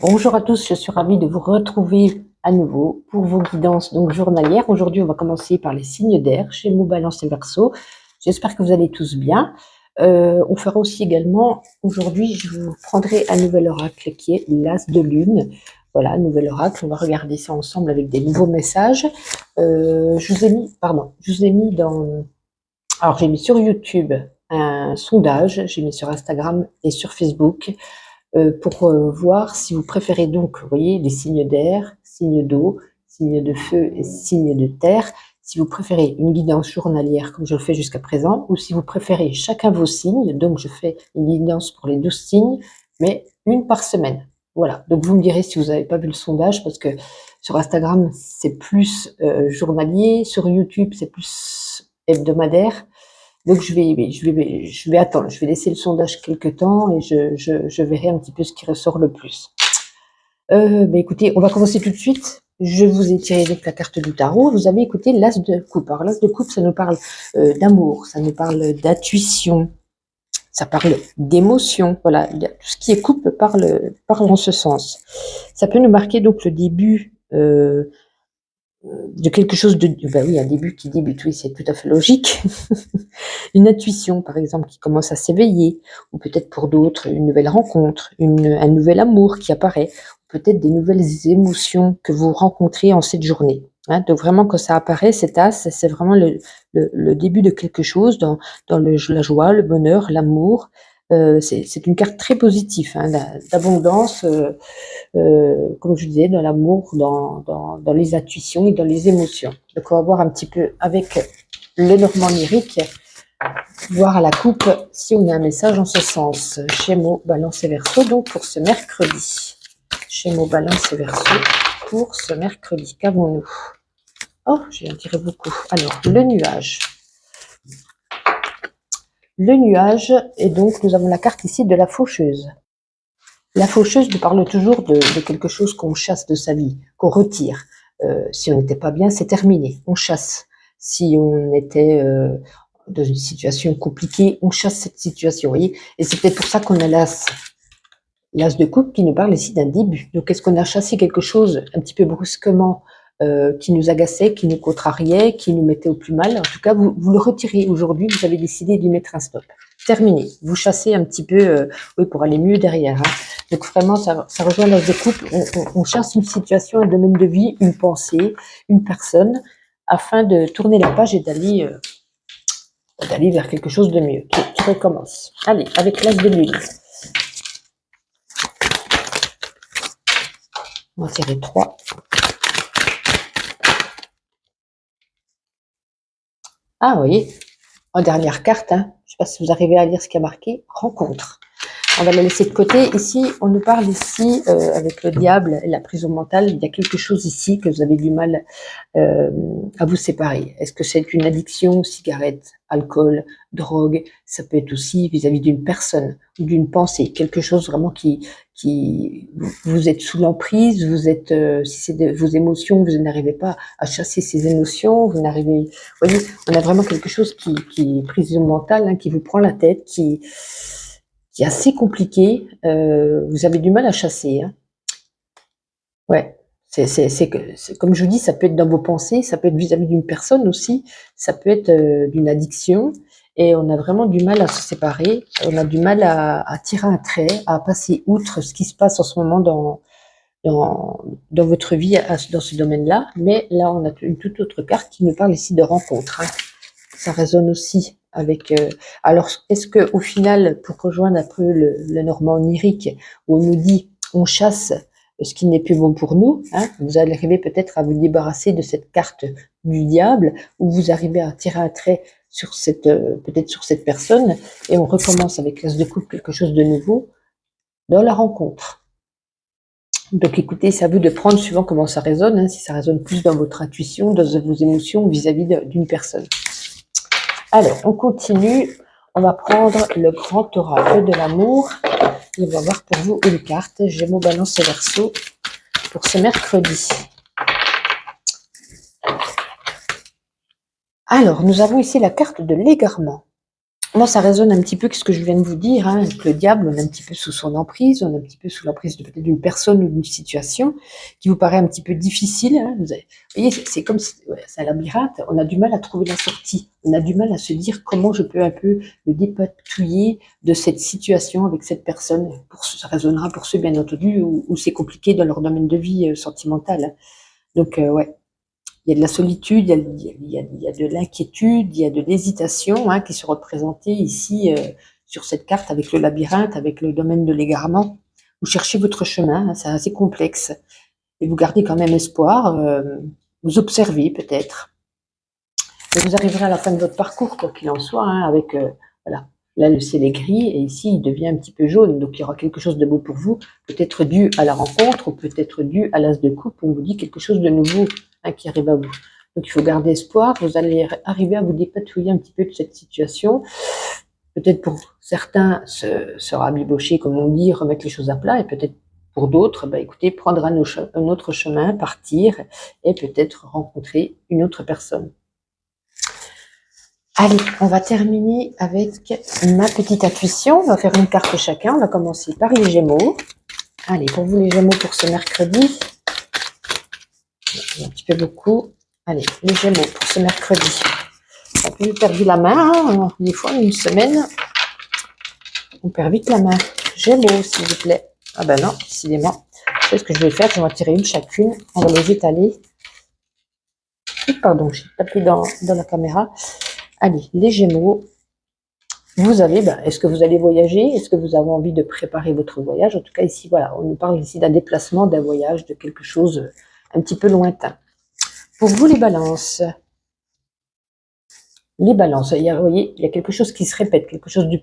Bonjour à tous, je suis ravie de vous retrouver à nouveau pour vos guidances donc journalières. Aujourd'hui, on va commencer par les signes d'air, Gémeaux, Balance et Verseau. J'espère que vous allez tous bien. On fera aussi également, aujourd'hui, je vous prendrai un nouvel oracle qui est l'As de Lune. Voilà, nouvel oracle, on va regarder ça ensemble avec des nouveaux messages. Je vous ai mis alors j'ai mis sur YouTube un sondage, j'ai mis sur Instagram et sur Facebook pour voir si vous préférez donc, vous voyez, les signes d'air, signes d'eau, signes de feu et signes de terre, si vous préférez une guidance journalière comme je le fais jusqu'à présent, ou si vous préférez chacun vos signes, donc je fais une guidance pour les 12 signes, mais une par semaine. Voilà, donc vous me direz si vous n'avez pas vu le sondage, parce que sur Instagram, c'est plus journalier, sur YouTube, c'est plus hebdomadaire. Donc je vais attendre, je vais laisser le sondage quelques temps et je verrai un petit peu ce qui ressort le plus. Écoutez, on va commencer tout de suite. Je vous ai tiré donc la carte du tarot. Vous avez écouté l'As de coupe. Alors l'As de coupe, ça nous parle d'amour, ça nous parle d'intuition, ça parle d'émotion. Voilà, tout ce qui est coupe parle en ce sens. Ça peut nous marquer donc le début de quelque chose de... Ben oui, un début qui débute, oui, c'est tout à fait logique. Une intuition, par exemple, qui commence à s'éveiller, ou peut-être pour d'autres, une nouvelle rencontre, un nouvel amour qui apparaît, ou peut-être des nouvelles émotions que vous rencontrez en cette journée. Hein, donc vraiment, quand ça apparaît, cet as, c'est vraiment le début de quelque chose dans la joie, le bonheur, l'amour. C'est une carte très positive, hein, d'abondance, comme je disais, dans l'amour, dans les intuitions et dans les émotions. Donc on va voir un petit peu avec le Normand lyrique, voir à la coupe si on a un message en ce sens. Gémeaux, Balance et Verseau, donc pour ce mercredi. Gémeaux, Balance et Verseau pour ce mercredi. Qu'avons-nous? Oh, j'en dirais beaucoup. Alors, le nuage. Le nuage, et donc nous avons la carte ici de la faucheuse. La faucheuse nous parle toujours de quelque chose qu'on chasse de sa vie, qu'on retire. Si on n'était pas bien, c'est terminé, on chasse. Si on était dans une situation compliquée, on chasse cette situation, vous voyez. Et c'est peut-être pour ça qu'on a l'as de coupe qui nous parle ici d'un début. Donc, est-ce qu'on a chassé quelque chose un petit peu brusquement qui nous agaçait, qui nous contrariait, qui nous mettait au plus mal? En tout cas, vous le retirez aujourd'hui, vous avez décidé d'y mettre un stop. Terminé. Vous chassez un petit peu, oui, pour aller mieux derrière. Hein. Donc vraiment, ça rejoint l'as de coupe. On chasse une situation, un domaine de vie, une pensée, une personne, afin de tourner la page et d'aller vers quelque chose de mieux, qui recommence. Allez, avec l'as de lune. On va tirer 3. Ah, vous voyez, en dernière carte, hein, je ne sais pas si vous arrivez à lire ce qui a marqué, rencontre. On va la laisser de côté. Ici, on nous parle ici, avec le diable et la prison mentale, il y a quelque chose ici que vous avez du mal à vous séparer. Est-ce que c'est une addiction, cigarette, alcool, drogue? Ça peut être aussi vis-à-vis d'une personne ou d'une pensée, quelque chose vraiment qui vous êtes sous l'emprise, vous êtes, si c'est de vos émotions, vous n'arrivez pas à chasser ces émotions, vous n'arrivez, vous voyez, on a vraiment quelque chose qui est prison mentale, hein, qui vous prend la tête, qui est assez compliqué. Vous avez du mal à chasser. Hein. Ouais. Comme je vous dis, ça peut être dans vos pensées, ça peut être vis-à-vis d'une personne aussi, ça peut être d'une addiction. Et on a vraiment du mal à se séparer, on a du mal à tirer un trait, à passer outre ce qui se passe en ce moment dans votre vie, dans ce domaine-là. Mais là, on a une toute autre carte qui nous parle ici de rencontre. Hein. Ça résonne aussi avec. Alors, est-ce que au final, pour rejoindre un peu le Normand onirique, où on nous dit on chasse ce qui n'est plus bon pour nous, hein, vous arrivez peut-être à vous débarrasser de cette carte du diable, ou vous arrivez à tirer un trait sur cette, peut-être sur cette personne, et on recommence avec l'as de coupe quelque chose de nouveau dans la rencontre. Donc écoutez, c'est à vous de prendre suivant comment ça résonne, hein, si ça résonne plus dans votre intuition, dans vos émotions vis-à-vis d'une personne. Alors, on continue. On va prendre le grand oracle de l'amour. Et on va voir pour vous une carte. Gémeaux, Balance et Verseau pour ce mercredi. Alors, nous avons ici la carte de l'égarement. moi, ça résonne un petit peu avec ce que je viens de vous dire, hein, avec le diable, on est un petit peu sous son emprise, on est un petit peu sous l'emprise peut-être d'une personne ou d'une situation qui vous paraît un petit peu difficile. Hein. Vous voyez, c'est comme si, ouais, c'est un labyrinthe, on a du mal à trouver la sortie, on a du mal à se dire comment je peux un peu me dépatouiller de cette situation avec cette personne. Ça résonnera pour ceux, bien entendu, où c'est compliqué dans leur domaine de vie sentimental. Hein. Donc, ouais. Il y a de la solitude, il y a de l'inquiétude, il y a de l'hésitation hein, qui sont représentées ici sur cette carte avec le labyrinthe, avec le domaine de l'égarement. Vous cherchez votre chemin, hein, c'est assez complexe. Et vous gardez quand même espoir, vous observez peut-être. Et vous arriverez à la fin de votre parcours, quoi qu'il en soit, hein, avec, voilà, là le ciel est gris et ici il devient un petit peu jaune, donc il y aura quelque chose de beau pour vous, peut-être dû à la rencontre ou peut-être dû à l'as de coupe, on vous dit quelque chose de nouveau hein, qui arrive à vous. Donc il faut garder espoir, vous allez arriver à vous dépatouiller un petit peu de cette situation, peut-être pour certains se rabibocher, comme on dit, remettre les choses à plat, et peut-être pour d'autres, bah, écoutez, prendre un autre chemin, partir et peut-être rencontrer une autre personne. Allez, on va terminer avec ma petite intuition. On va faire une carte chacun. On va commencer par les Gémeaux. Allez, pour vous les Gémeaux pour ce mercredi. Un petit peu beaucoup. Allez, les Gémeaux pour ce mercredi. On a plus perdu la main. Hein. Des fois, une semaine, on perd vite la main. Gémeaux, s'il vous plaît. Ah ben non, décidément. C'est ce que je vais faire. Je vais en tirer une chacune. On va les étaler. Pardon, j'ai tapé dans la caméra. Allez, les Gémeaux, vous avez, est-ce que vous allez voyager? Est-ce que vous avez envie de préparer votre voyage? En tout cas, ici, voilà, on nous parle ici d'un déplacement, d'un voyage, de quelque chose un petit peu lointain. Pour vous, les balances, vous voyez, il y a quelque chose qui se répète, quelque chose du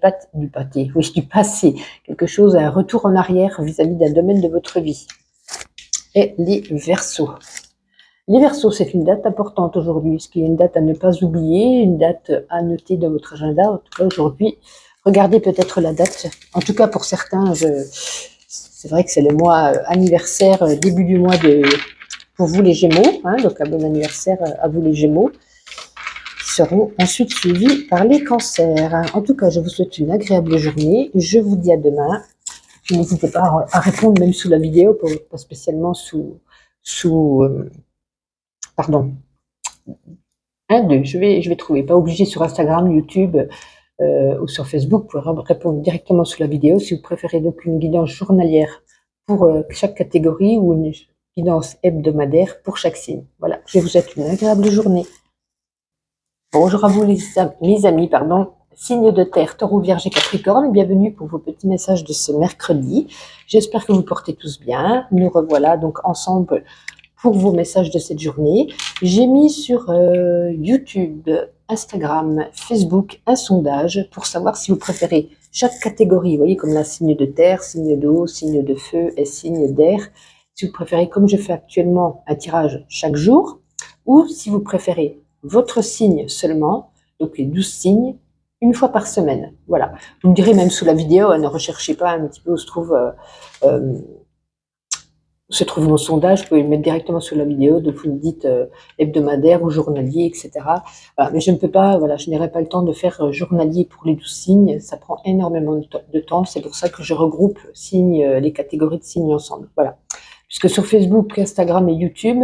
passé, quelque chose, un retour en arrière vis-à-vis d'un domaine de votre vie. Et les Verseaux. Les Verseaux, c'est une date importante aujourd'hui, ce qui est une date à ne pas oublier, une date à noter dans votre agenda. En tout cas, aujourd'hui, regardez peut-être la date. En tout cas, pour certains, c'est vrai que c'est le mois anniversaire, début du mois pour vous les Gémeaux. Hein, donc, un bon anniversaire à vous les Gémeaux, qui seront ensuite suivis par les Cancers. En tout cas, je vous souhaite une agréable journée. Je vous dis à demain. N'hésitez pas à répondre même sous la vidéo, pas spécialement pardon, je vais trouver, pas obligé sur Instagram, YouTube ou sur Facebook, vous pouvez répondre directement sous la vidéo si vous préférez donc une guidance journalière pour chaque catégorie ou une guidance hebdomadaire pour chaque signe. Voilà, je vous souhaite une agréable journée. Bonjour à vous mes amis, signe de terre, taureau, vierge et capricorne, bienvenue pour vos petits messages de ce mercredi. J'espère que vous portez tous bien. Nous revoilà donc ensemble pour vos messages de cette journée. J'ai mis sur YouTube, Instagram, Facebook un sondage pour savoir si vous préférez chaque catégorie, vous voyez comme la signe de terre, signe d'eau, signe de feu et signe d'air, si vous préférez comme je fais actuellement un tirage chaque jour, ou si vous préférez votre signe seulement, donc les 12 signes, une fois par semaine. Voilà. Vous me direz même sous la vidéo, ne recherchez pas un petit peu où se trouve mon sondage, vous pouvez le mettre directement sur la vidéo, donc vous me dites hebdomadaire ou journalier, etc. Voilà, mais je ne peux pas, voilà, je n'aurai pas le temps de faire journalier pour les 12 signes, ça prend énormément de temps, c'est pour ça que je regroupe les catégories de signes ensemble. Voilà. Puisque sur Facebook, Instagram et YouTube,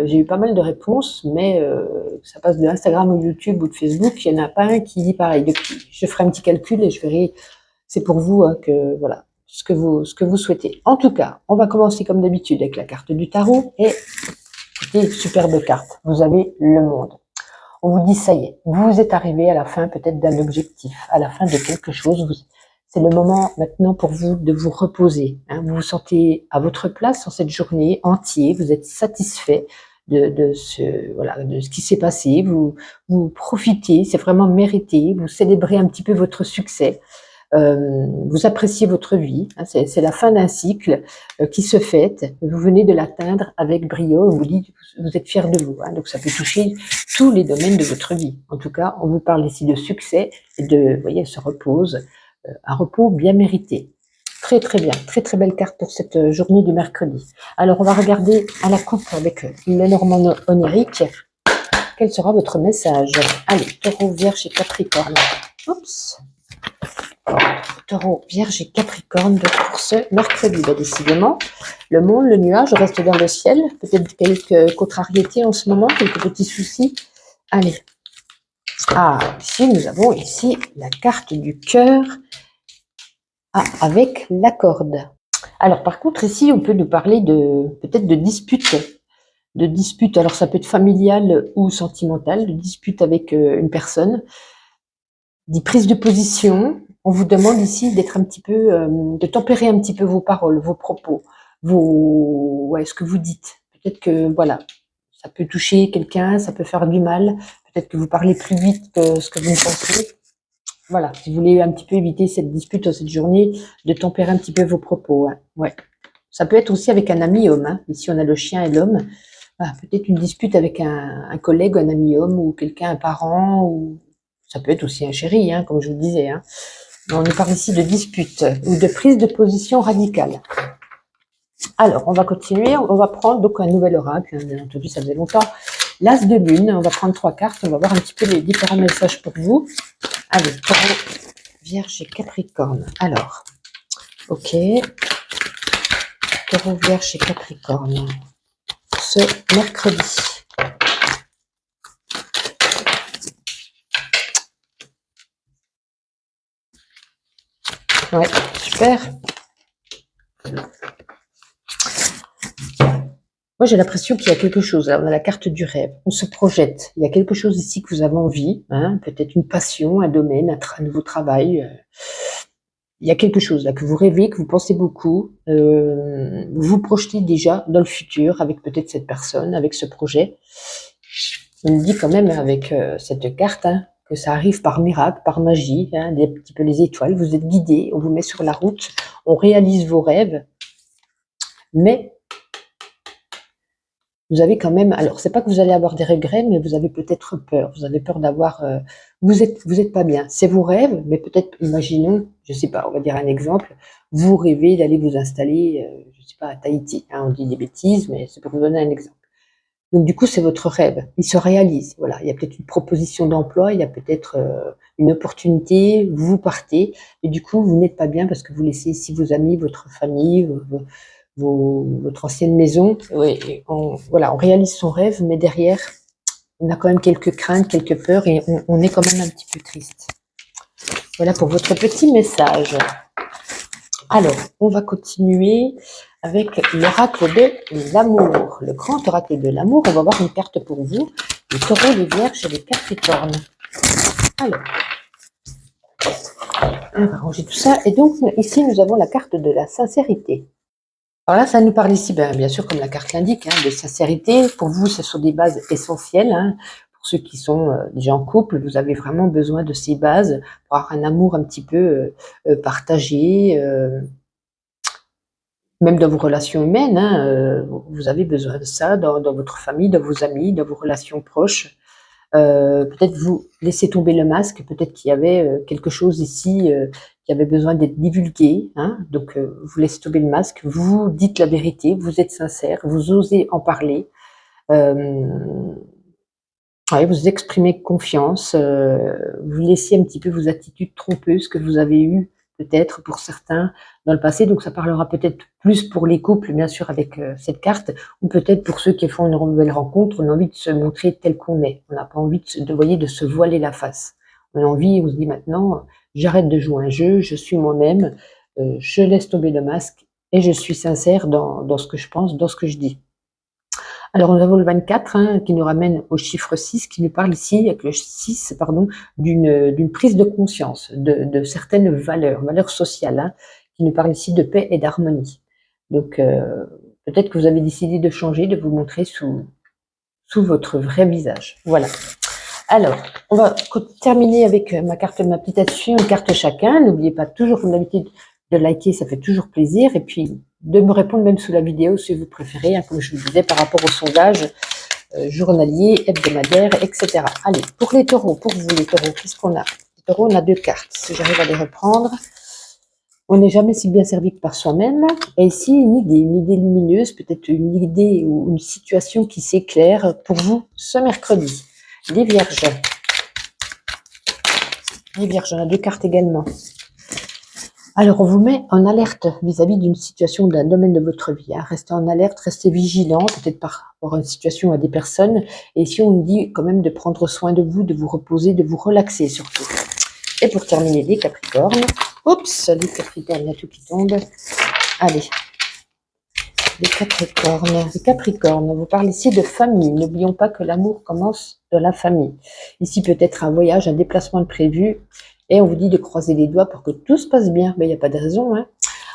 j'ai eu pas mal de réponses, mais ça passe de Instagram ou YouTube ou de Facebook, il n'y en a pas un qui dit pareil. Donc, je ferai un petit calcul et je verrai, c'est pour vous hein, que voilà. Ce que vous souhaitez. En tout cas, on va commencer comme d'habitude avec la carte du tarot et écoutez, superbe carte. Vous avez le monde. On vous dit ça y est, vous êtes arrivé à la fin peut-être d'un objectif, à la fin de quelque chose. C'est le moment maintenant pour vous de vous reposer. Hein. Vous vous sentez à votre place en cette journée entière. Vous êtes satisfait de ce qui s'est passé. Vous profitez, c'est vraiment mérité. Vous célébrez un petit peu votre succès. Vous appréciez votre vie, hein, c'est la fin d'un cycle qui se fête, vous venez de l'atteindre avec brio, on vous dit vous êtes fiers de vous, hein, donc ça peut toucher tous les domaines de votre vie. En tout cas, on vous parle ici de succès et vous voyez, elle se repose, un repos bien mérité. Très très bien, très très belle carte pour cette journée du mercredi. Alors on va regarder à la coupe avec le Normand onirique, quel sera votre message? Allez, taureau, vierge et capricorne. Oups. Taureau, Vierge et Capricorne donc pour ce mercredi. Bah, décidément, le monde, le nuage reste dans le ciel. Peut-être quelques contrariétés en ce moment, quelques petits soucis. Allez. Ah, ici, nous avons ici la carte du cœur. Ah, avec la corde. Alors, par contre, ici, on peut nous parler de peut-être de disputes. De disputes, alors ça peut être familial ou sentimental, de disputes avec une personne, des prises de position. On vous demande ici d'être un petit peu, de tempérer un petit peu vos paroles, vos propos, ce que vous dites. Peut-être que, voilà, ça peut toucher quelqu'un, ça peut faire du mal. Peut-être que vous parlez plus vite que ce que vous ne pensez. Voilà, si vous voulez un petit peu éviter cette dispute cette journée, de tempérer un petit peu vos propos. Hein. Ouais. Ça peut être aussi avec un ami homme. Hein. Ici, on a le chien et l'homme. Ah, peut-être une dispute avec un collègue, un ami homme ou quelqu'un, un parent, ou ça peut être aussi un chéri, hein, comme je vous le disais. Hein. On nous parle ici de dispute ou de prise de position radicale. Alors, on va continuer. On va prendre donc un nouvel oracle. Hein, bien entendu, ça faisait longtemps. L'As de Lune. On va prendre 3 cartes. On va voir un petit peu les différents messages pour vous. Allez, Taureau, Vierge et Capricorne. Alors, ok. Taureau, Vierge et Capricorne. Ce mercredi. Ouais, super. Moi, j'ai l'impression qu'il y a quelque chose. Là, on a la carte du rêve. On se projette. Il y a quelque chose ici que vous avez envie. Hein, peut-être une passion, un domaine, un nouveau travail. Il y a quelque chose là que vous rêvez, que vous pensez beaucoup. Vous vous projetez déjà dans le futur avec peut-être cette personne, avec ce projet. On me dit quand même avec cette carte hein, que ça arrive par miracle, par magie, hein, des petits peu les étoiles. Vous êtes guidé, on vous met sur la route, on réalise vos rêves. Mais vous avez quand même, alors c'est pas que vous allez avoir des regrets, mais vous avez peut-être peur. Vous avez peur d'avoir, vous êtes pas bien. C'est vos rêves, mais peut-être, imaginons, je sais pas, on va dire un exemple. Vous rêvez d'aller vous installer, je sais pas, à Tahiti. Hein, on dit des bêtises, mais c'est pour vous donner un exemple. Donc du coup, c'est votre rêve. Il se réalise. Voilà, il y a peut-être une proposition d'emploi, il y a peut-être une opportunité. Vous partez, et du coup, vous n'êtes pas bien parce que vous laissez ici vos amis, votre famille, votre ancienne maison. Oui, on réalise son rêve, mais derrière, on a quand même quelques craintes, quelques peurs, et on est quand même un petit peu triste. Voilà pour votre petit message. Alors, on va continuer avec l'oracle de l'amour. Le grand oracle de l'amour, on va voir une carte pour vous. Les taureaux, les vierges et les capricornes. Alors, on va ranger tout ça. Et donc, ici, nous avons la carte de la sincérité. Alors là, ça nous parle ici, bien sûr, comme la carte l'indique, hein, de sincérité. Pour vous, ce sont des bases essentielles. Hein. Pour ceux qui sont déjà en couple, vous avez vraiment besoin de ces bases pour avoir un amour un petit peu partagé. Même dans vos relations humaines, hein, vous avez besoin de ça dans votre famille, dans vos amis, dans vos relations proches. Peut-être vous laissez tomber le masque, peut-être qu'il y avait quelque chose ici qui avait besoin d'être divulgué. Hein, donc vous laissez tomber le masque, vous dites la vérité, vous êtes sincère, vous osez en parler. Ouais, vous exprimez confiance, vous laissez un petit peu vos attitudes trompeuses que vous avez eues peut-être pour certains dans le passé, donc ça parlera peut-être plus pour les couples, bien sûr, avec cette carte, ou peut-être pour ceux qui font une nouvelle rencontre, on a envie de se montrer tel qu'on est, on n'a pas envie de se voiler la face. On a envie, on se dit maintenant, j'arrête de jouer un jeu, je suis moi-même, je laisse tomber le masque et je suis sincère dans ce que je pense, dans ce que je dis. Alors, nous avons le 24 hein, qui nous ramène au chiffre 6, qui nous parle ici, avec le 6, pardon, d'une prise de conscience de certaines valeurs sociales, hein, qui nous parle ici de paix et d'harmonie. Donc, peut-être que vous avez décidé de changer, de vous montrer sous votre vrai visage. Voilà. Alors, on va terminer avec ma carte, ma petite astuce, une carte chacun. N'oubliez pas toujours, comme d'habitude, de liker, ça fait toujours plaisir. Et puis, de me répondre même sous la vidéo si vous préférez, hein, comme je vous disais, par rapport au sondage journalier, hebdomadaire, etc. Allez, pour les taureaux, pour vous les taureaux, qu'est-ce qu'on a? Les taureaux, on a 2 cartes. Si j'arrive à les reprendre, on n'est jamais si bien servi que par soi-même. Et ici, une idée lumineuse, peut-être une idée ou une situation qui s'éclaire pour vous ce mercredi. Les vierges. Et Vierge, on a 2 cartes également. Alors, on vous met en alerte vis-à-vis d'une situation, d'un domaine de votre vie. Hein. Restez en alerte, restez vigilant, peut-être par rapport à une situation, à des personnes. Et ici, on nous dit quand même de prendre soin de vous reposer, de vous relaxer surtout. Et pour terminer, les Capricornes. Oups, les Capricornes, il y a tout qui tombe. Allez, les Capricornes. Les Capricornes, on vous parle ici de famille. N'oublions pas que l'amour commence de la famille. Ici, peut-être un voyage, un déplacement de prévu. Et on vous dit de croiser les doigts pour que tout se passe bien. Mais il n'y a pas de raison. Hein.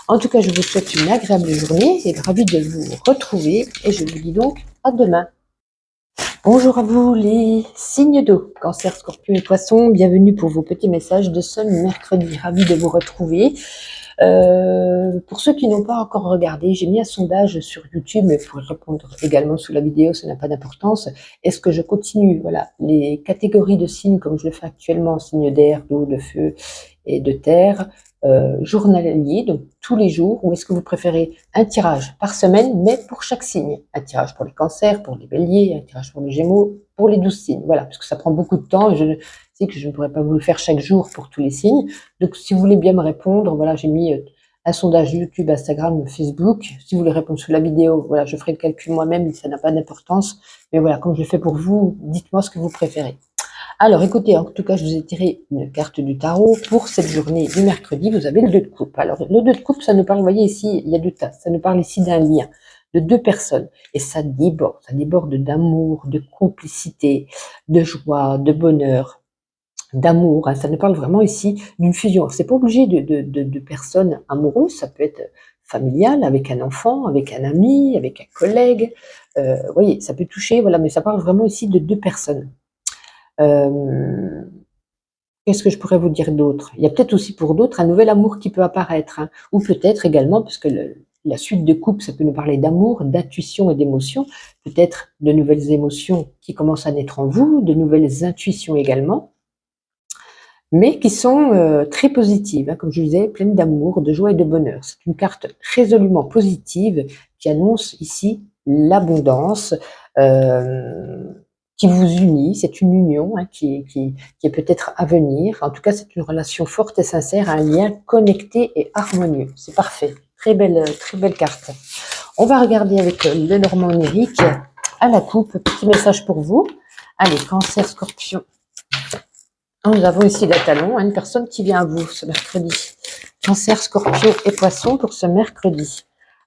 En tout cas, je vous souhaite une agréable journée et ravi de vous retrouver. Et je vous dis donc à demain. Bonjour à vous les signes d'eau, Cancer, Scorpion et Poisson. Bienvenue pour vos petits messages de ce mercredi. Ravi de vous retrouver. Pour ceux qui n'ont pas encore regardé, j'ai mis un sondage sur YouTube, mais vous pouvez répondre également sous la vidéo, ça n'a pas d'importance. Est-ce que je continue? Voilà, les catégories de signes, comme je le fais actuellement, signes d'air, d'eau, de feu et de terre, journalier, donc tous les jours, ou est-ce que vous préférez un tirage par semaine, mais pour chaque signe? Un tirage pour les cancers, pour les béliers, un tirage pour les gémeaux, pour les 12 signes. Voilà, parce que ça prend beaucoup de temps, et je sais que je ne pourrais pas vous le faire chaque jour pour tous les signes. Donc, si vous voulez bien me répondre, voilà, j'ai mis un sondage YouTube, Instagram, Facebook. Si vous voulez répondre sous la vidéo, voilà, je ferai le calcul moi-même, ça n'a pas d'importance. Mais voilà, comme je le fais pour vous, dites-moi ce que vous préférez. Alors, écoutez, en tout cas, je vous ai tiré une carte du tarot pour cette journée du mercredi. Vous avez le 2 de coupe. Alors, le 2 de coupe, ça nous parle, vous voyez ici, il y a 2 tasses. Ça nous parle ici d'un lien, de 2 personnes. Et ça déborde d'amour, de complicité, de joie, de bonheur, d'amour. Hein. Ça nous parle vraiment ici d'une fusion. C'est pas obligé de personnes amoureuses, ça peut être familial, avec un enfant, avec un ami, avec un collègue. Vous voyez, ça peut toucher, voilà, mais ça parle vraiment ici de 2 personnes. Qu'est-ce que je pourrais vous dire d'autre? Il y a peut-être aussi pour d'autres un nouvel amour qui peut apparaître, hein, ou peut-être également, parce que la suite de couple, ça peut nous parler d'amour, d'intuition et d'émotion, peut-être de nouvelles émotions qui commencent à naître en vous, de nouvelles intuitions également, mais qui sont très positives, hein, comme je disais, pleines d'amour, de joie et de bonheur. C'est une carte résolument positive qui annonce ici l'abondance, qui vous unit, c'est une union hein, qui est peut-être à venir. En tout cas, c'est une relation forte et sincère, un lien connecté et harmonieux. C'est parfait. Très belle carte. On va regarder avec le Normand onirique à la coupe. Petit message pour vous. Allez, Cancer, Scorpion. Nous avons ici la talon, une personne qui vient à vous ce mercredi. Cancer, Scorpion et Poisson pour ce mercredi.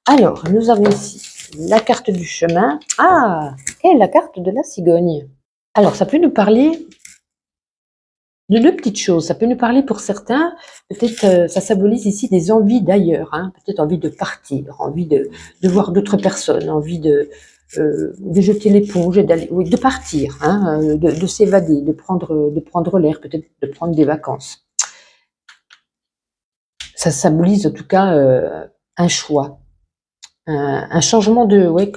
Alors, nous avons ici la carte du chemin. Ah, et la carte de la cigogne. Alors, ça peut nous parler de 2 petites choses. Ça peut nous parler pour certains, peut-être ça symbolise ici des envies d'ailleurs, hein, peut-être envie de partir, envie de voir d'autres personnes, envie de jeter l'éponge et d'aller, oui, de partir, hein, de s'évader, de prendre l'air, peut-être de prendre des vacances. Ça symbolise en tout cas un choix. Un changement de, ouais,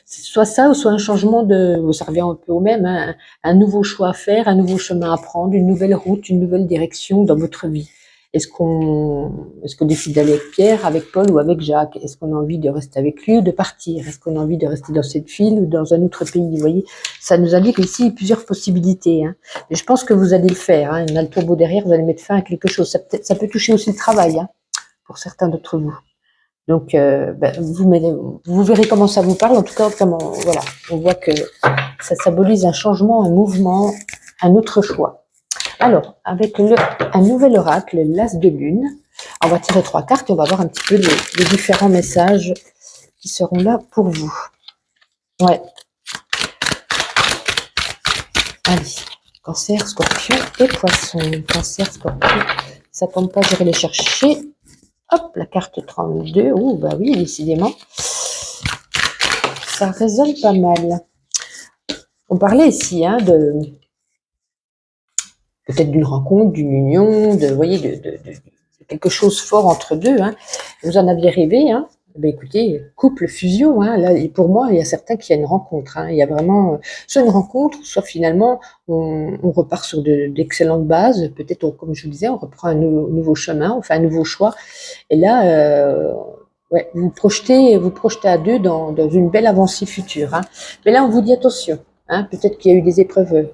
soit ça ou soit un changement de, ça revient un peu au même, hein, un nouveau choix à faire, un nouveau chemin à prendre, une nouvelle route, une nouvelle direction dans votre vie. Est-ce qu'on décide d'aller avec Pierre, avec Paul ou avec Jacques? Est-ce qu'on a envie de rester avec lui ou de partir? Est-ce qu'on a envie de rester dans cette ville ou dans un autre pays? Vous voyez, ça nous indique ici plusieurs possibilités. Hein. Mais je pense que vous allez le faire. Hein. On a le turbo derrière, vous allez mettre fin à quelque chose. Ça peut toucher aussi le travail, hein, pour certains d'entre vous. Donc, vous verrez comment ça vous parle. En tout cas, voilà, on voit que ça symbolise un changement, un mouvement, un autre choix. Alors, avec un nouvel oracle, l'As de Lune, on va tirer 3 cartes et on va voir un petit peu les différents messages qui seront là pour vous. Ouais. Allez, Cancer, Scorpion et Poisson. Cancer, Scorpion. Ça tombe pas, j'irai les chercher. Hop, la carte 32. Oh, bah oui, décidément. Ça résonne pas mal. On parlait ici hein, peut-être d'une rencontre, d'une union, de quelque chose fort entre deux. Hein. Vous en aviez rêvé. Hein. Ben écoutez, couple, fusion. Hein. Là, et pour moi, il y a certains qui y a une rencontre. Hein. Il y a vraiment soit une rencontre, soit finalement on repart sur d'excellentes bases. Peut-être, comme je vous disais, on reprend un nouveau chemin, on fait un nouveau choix. Et là, ouais, vous projetez à 2 dans une belle avancée future. Hein. Mais là, on vous dit attention. Hein, peut-être qu'il y a eu des épreuves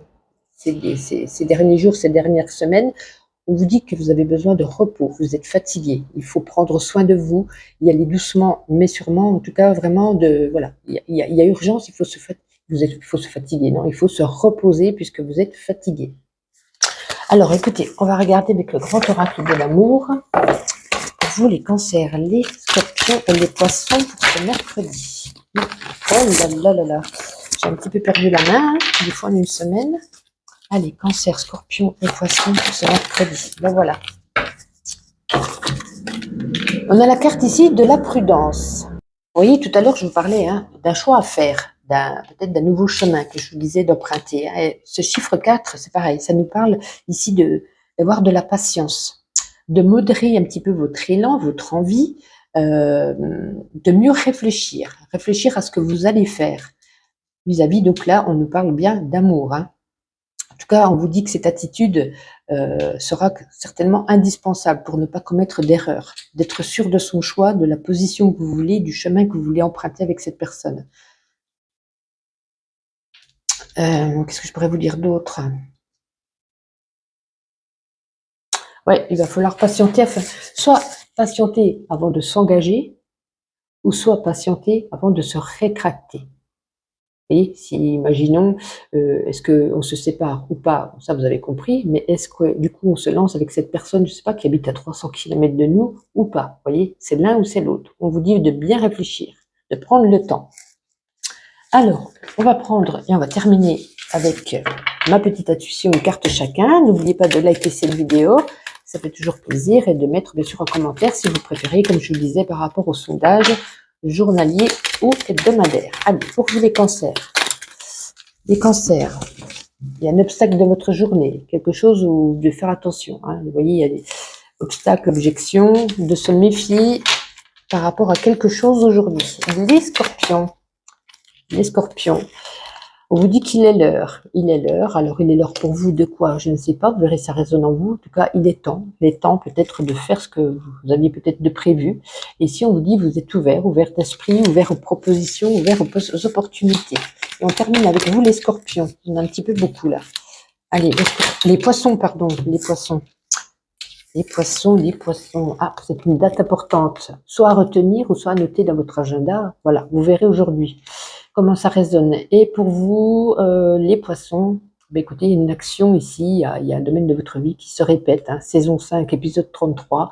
ces derniers jours, ces dernières semaines. on vous dit que vous avez besoin de repos, vous êtes fatigué, il faut prendre soin de vous, y aller doucement, mais sûrement, en tout cas, vraiment, voilà, il y a urgence, il faut se fatiguer, non, il faut se reposer puisque vous êtes fatigué. Alors, écoutez, on va regarder avec le grand oracle de l'amour, pour vous, les cancers, les scorpions et les poissons pour ce mercredi. Oh là là là là, j'ai un petit peu perdu la main, des fois en une semaine. Allez, cancer, scorpion et poisson pour ce mercredi. Ben voilà. On a la carte ici de la prudence. Vous voyez, tout à l'heure, je vous parlais d'un choix à faire, peut-être d'un nouveau chemin que je vous disais d'emprunter. Et ce chiffre 4, c'est pareil, ça nous parle ici d'avoir de la patience, de modérer un petit peu votre élan, votre envie, de mieux réfléchir à ce que vous allez faire vis-à-vis. Donc là, on nous parle bien d'amour. En tout cas, on vous dit que cette attitude sera certainement indispensable pour ne pas commettre d'erreurs, d'être sûr de son choix, de la position que vous voulez, du chemin que vous voulez emprunter avec cette personne. Qu'est-ce que je pourrais vous dire d'autre? Ouais, il va falloir patienter, soit patienter avant de s'engager, ou soit patienter avant de se rétracter. Et si, imaginons, est-ce qu'on se sépare ou pas, ça vous avez compris, mais est-ce que du coup on se lance avec cette personne, je ne sais pas, qui habite à 300 km de nous ou pas? Vous voyez, c'est l'un ou c'est l'autre. On vous dit de bien réfléchir, de prendre le temps. Alors, on va prendre et on va terminer avec ma petite intuition, une carte chacun. N'oubliez pas de liker cette vidéo, ça fait toujours plaisir, et de mettre bien sûr en commentaire si vous préférez, comme je vous disais, par rapport au sondage journalier ou hebdomadaire. Allez, pour vous les cancers. Les cancers, il y a un obstacle de votre journée, quelque chose où de faire attention. Vous voyez, il y a des obstacles, objections, de se méfier par rapport à quelque chose aujourd'hui. Les scorpions, on vous dit qu'il est l'heure. Il est l'heure. Alors, il est l'heure pour vous de quoi? Je ne sais pas. Vous verrez, ça résonne en vous. En tout cas, il est temps. Il est temps peut-être de faire ce que vous aviez peut-être de prévu. Et si on vous dit, vous êtes ouvert d'esprit, ouvert aux propositions, ouvert aux opportunités. Et on termine avec vous, les scorpions. On a un petit peu beaucoup là. Allez, les poissons, pardon. Les poissons. Ah, c'est une date importante. Soit à retenir ou soit à noter dans votre agenda. Voilà, vous verrez aujourd'hui comment ça résonne. Et pour vous, les poissons, écoutez, il y a une action ici, il y a un domaine de votre vie qui se répète, saison 5, épisode 33,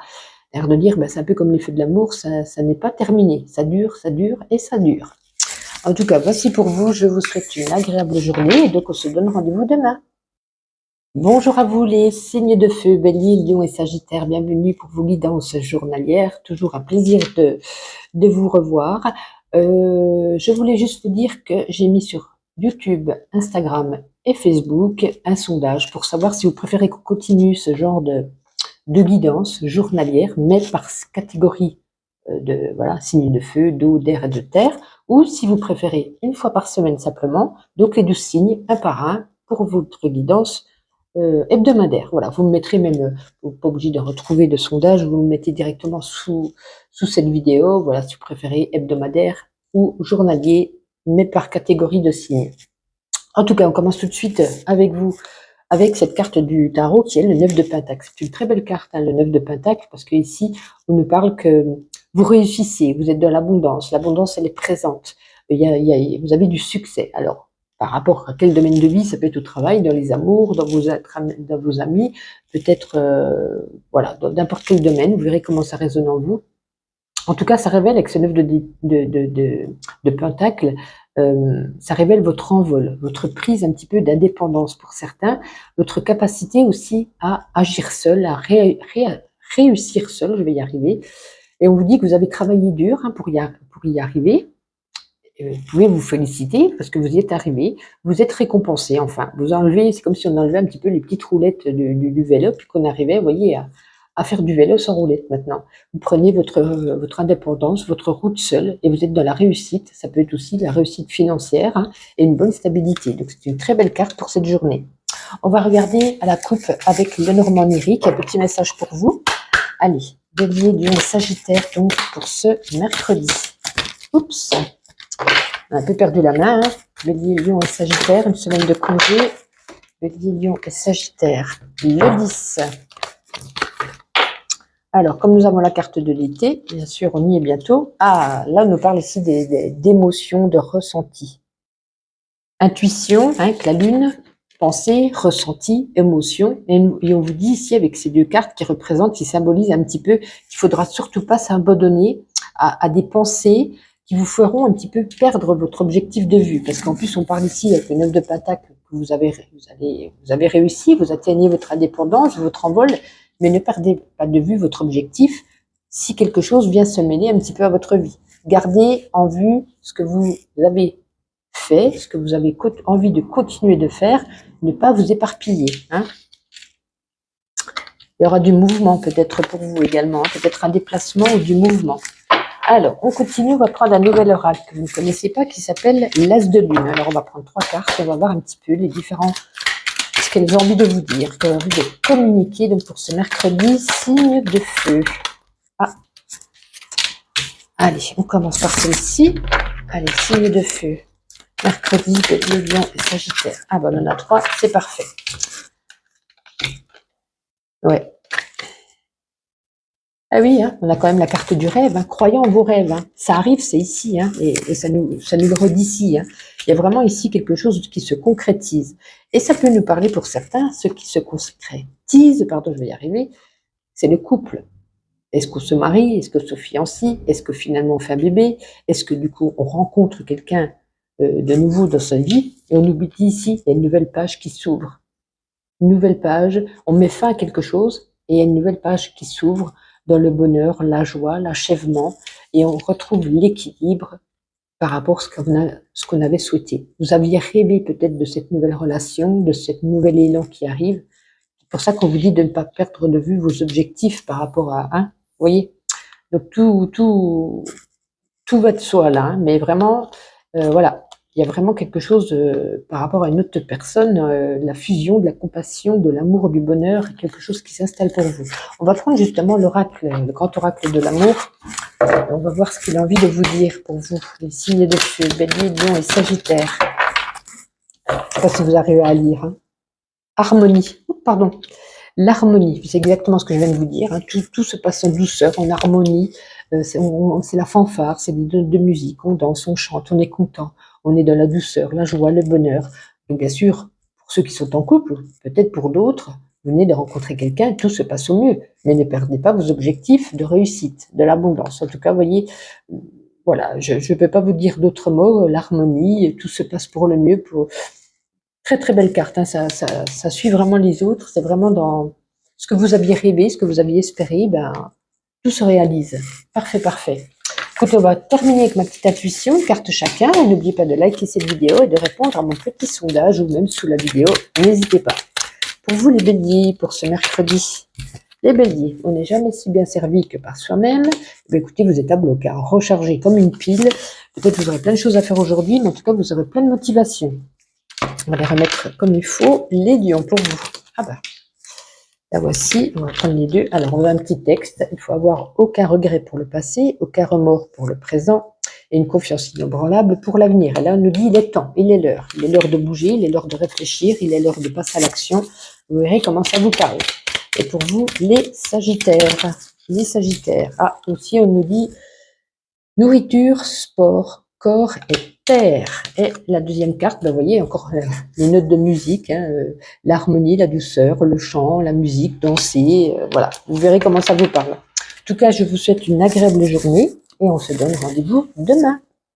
l'air de dire, c'est un peu comme les feux de l'amour, ça n'est pas terminé, ça dure et ça dure. En tout cas, voici pour vous, je vous souhaite une agréable journée, et donc on se donne rendez-vous demain. Bonjour à vous les signes de feu, Bélier, Lion et Sagittaire, bienvenue pour vos guidances journalières, toujours un plaisir de vous revoir. Je voulais juste vous dire que j'ai mis sur YouTube, Instagram et Facebook un sondage pour savoir si vous préférez qu'on continue ce genre de guidance journalière, mais par catégorie voilà, signes de feu, d'eau, d'air et de terre, ou si vous préférez une fois par semaine simplement, donc les 12 signes, un par un, pour votre guidance hebdomadaire. Voilà, vous me mettrez même, vous n'êtes pas obligé de retrouver le sondage, vous me mettez directement sous cette vidéo, voilà, si vous préférez hebdomadaire ou journalier, mais par catégorie de signes. En tout cas, on commence tout de suite avec vous, avec cette carte du tarot qui est le 9 de Pentacle. C'est une très belle carte, le 9 de Pentacle, parce que ici, on nous parle que vous réussissez, vous êtes dans l'abondance. L'abondance, elle est présente. Vous avez du succès. Alors, par rapport à quel domaine de vie, ça peut être au travail, dans les amours, dans vos amis, peut-être, voilà, dans n'importe quel domaine, vous verrez comment ça résonne en vous. En tout cas, ça révèle avec ce 9 de Pentacle, ça révèle votre envol, votre prise un petit peu d'indépendance pour certains, votre capacité aussi à agir seul, à réussir seul, je vais y arriver. Et on vous dit que vous avez travaillé dur pour y arriver. Vous pouvez vous féliciter parce que vous y êtes arrivé, vous êtes récompensé, enfin, vous enlevez, c'est comme si on enlevait un petit peu les petites roulettes du vélo, puis qu'on arrivait, vous voyez, à faire du vélo sans roulette maintenant. Vous prenez votre indépendance, votre route seule, et vous êtes dans la réussite. Ça peut être aussi la réussite financière et une bonne stabilité. Donc c'est une très belle carte pour cette journée. On va regarder à la coupe avec Lenormand Lyrique, un petit message pour vous. Allez, Bélier, Lion et Sagittaire, donc pour ce mercredi. Oups, on a un peu perdu la main. Bélier, Lion et Sagittaire, une semaine de congé. Bélier, Lion et Sagittaire, le 10 Alors, comme nous avons la carte de l'été, bien sûr, on y est bientôt. Ah, là, on nous parle ici d'émotions, de ressentis. Intuition, hein, avec la lune, pensée, ressenti, émotion. Et on vous dit ici, avec ces deux cartes qui représentent, qui symbolisent un petit peu qu'il faudra surtout pas s'abandonner à des pensées qui vous feront un petit peu perdre votre objectif de vue. Parce qu'en plus, on parle ici avec le 9 de Pentacle que vous avez réussi, vous atteignez votre indépendance, votre envol, mais ne perdez pas de vue votre objectif si quelque chose vient se mêler un petit peu à votre vie. Gardez en vue ce que vous avez fait, ce que vous avez envie de continuer de faire, ne pas vous éparpiller. Hein. Il y aura du mouvement peut-être pour vous également, peut-être un déplacement ou du mouvement. Alors, on continue, on va prendre un nouvel oracle que vous ne connaissez pas qui s'appelle l'As de Lune. Alors, on va prendre 3 cartes, on va voir un petit peu les différents, ce qu'elles ont envie de vous dire, qu'elles ont envie de communiquer. Donc, pour ce mercredi, signe de feu. Ah. Allez, on commence par celle-ci. Allez, signe de feu. Mercredi, Bélier, Lion et Sagittaire. Ah ben, on en a 3, c'est parfait. Ouais. Ah oui, hein, on a quand même la carte du rêve. Hein. Croyant en vos rêves. Hein. Ça arrive, c'est ici. Hein, et ça nous le redit ici. Hein. Il y a vraiment ici quelque chose qui se concrétise. Et ça peut nous parler pour certains, ce qui se concrétise, pardon, je vais y arriver, c'est le couple. Est-ce qu'on se marie? Est-ce qu'on se fiancie? Est-ce que finalement on fait un bébé? Est-ce que du coup on rencontre quelqu'un de nouveau dans sa vie? Et on nous dit ici, il y a une nouvelle page qui s'ouvre. Une nouvelle page, on met fin à quelque chose et il y a une nouvelle page qui s'ouvre dans le bonheur, la joie, l'achèvement, et on retrouve l'équilibre par rapport à ce qu'on avait souhaité. Vous aviez rêvé peut-être de cette nouvelle relation, de cet nouvel élan qui arrive. C'est pour ça qu'on vous dit de ne pas perdre de vue vos objectifs par rapport à un. Vous voyez, donc tout va de soi là, hein, mais vraiment, voilà, il y a vraiment quelque chose par rapport à une autre personne, la fusion, de la compassion, de l'amour, du bonheur, quelque chose qui s'installe pour vous. On va prendre justement l'oracle, le grand oracle de l'amour. On va voir ce qu'il a envie de vous dire pour vous, les signes de feu, Bélier, Lion et Sagittaire. Je ne sais pas si vous arrivez à lire. Hein. Harmonie, pardon. L'harmonie, c'est exactement ce que je viens de vous dire. Hein. Tout se passe en douceur, en harmonie. C'est la fanfare, c'est des notes de musique. On danse, on chante, on est content. On est dans la douceur, la joie, le bonheur. Donc bien sûr, pour ceux qui sont en couple, peut-être pour d'autres, vous venez de rencontrer quelqu'un, tout se passe au mieux. Mais ne perdez pas vos objectifs de réussite, de l'abondance. En tout cas, vous voyez, voilà, je ne peux pas vous dire d'autres mots. L'harmonie, tout se passe pour le mieux. Très très belle carte, hein. Ça suit vraiment les autres, c'est vraiment dans ce que vous aviez rêvé, ce que vous aviez espéré, ben, tout se réalise. Parfait, parfait. Écoutez, on va terminer avec ma petite intuition, une carte chacun. N'oubliez pas de liker cette vidéo et de répondre à mon petit sondage ou même sous la vidéo, n'hésitez pas. Pour vous les béliers, pour ce mercredi, les béliers, on n'est jamais si bien servi que par soi-même. Eh écoutez, vous êtes à bloc, hein, rechargé comme une pile. Peut-être que vous aurez plein de choses à faire aujourd'hui, mais en tout cas, vous aurez plein de motivation. On va les remettre comme il faut. Les lions pour vous. Ah bah, la voici. On va prendre les deux. Alors, on a un petit texte. Il faut avoir aucun regret pour le passé, aucun remords pour le présent et une confiance inébranlable pour l'avenir. Et là, on nous dit il est temps, il est l'heure. Il est l'heure de bouger, il est l'heure de réfléchir, il est l'heure de passer à l'action. Vous verrez comment ça vous parle. Et pour vous, les sagittaires. Les sagittaires. Ah, aussi, on nous dit nourriture, sport, corps et terre. Et la deuxième carte, ben, vous voyez, encore les notes de musique, hein, l'harmonie, la douceur, le chant, la musique, danser, voilà. Vous verrez comment ça vous parle. En tout cas, je vous souhaite une agréable journée et on se donne rendez-vous demain.